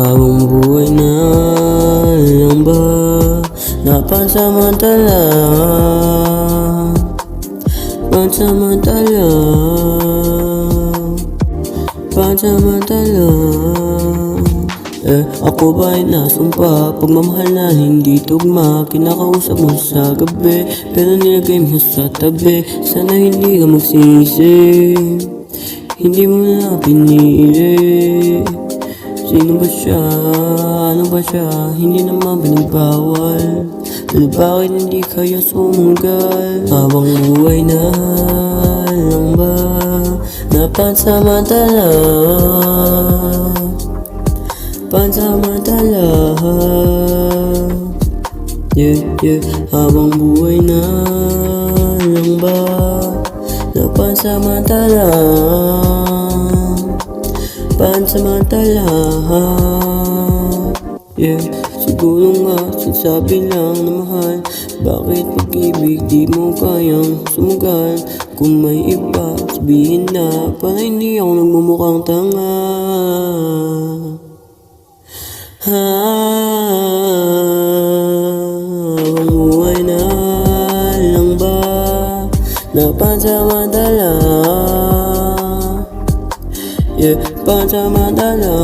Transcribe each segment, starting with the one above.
Habang buhay na lang ba napansamantala? Pansamantala. Ako ba'y nasumpa? Pagmamahal na hindi tugma. Kinakausap mo sa gabi, pero nilagay mo sa tabi. Sana hindi ka magsisi, hindi mo na pinili. Sino ba siya? Ano ba siya? Hindi naman pinagbawal. Pero bakit hindi kayo sumugal? Habang buhay na lang ba napansamantala? Habang buhay na lang ba napansamantala? Siguro nga sinasabi lang na mahal. Bakit pag-ibig di mo kayang sumugal? Kung may iba sabihin na, para hindi ako nagmumukhang tanga. Habang buhay na lang ba napansamantala? Pansamantala.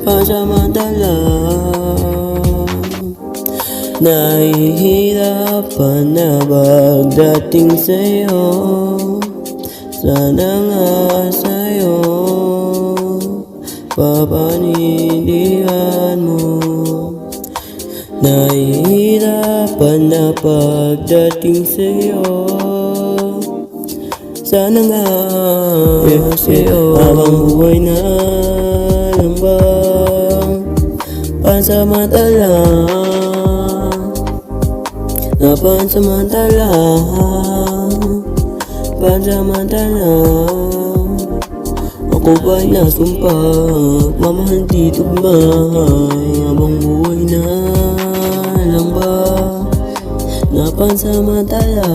Pansamantala. Nahihirapan na pagdating sa'yo. Sana nga sa'yo papanilihan mo. Nahihirapan na pagdating sa'yo. Sana nga sa'yo. Habang buhay na lang ba pansamantala? Pansamantala. Ako ba'y nasumpa? Mamahal di tugma. Habang buhay na lang ba napansamantala?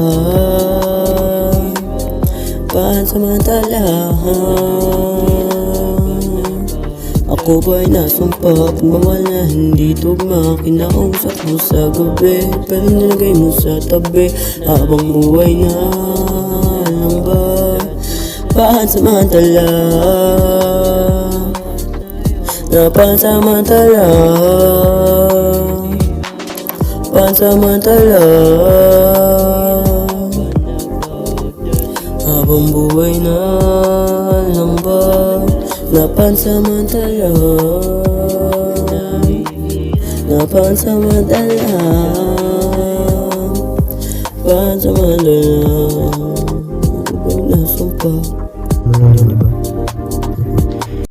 Ako ba'y nasumpa? Pagmamahal na hindi tugma. Kinakausap mo sa gabi, pero nilagay mo sa tabi. Habang buhay na lang ba pansamantala? Habang buhay na lang ba napansamantala? Ako ba'y nasumpa?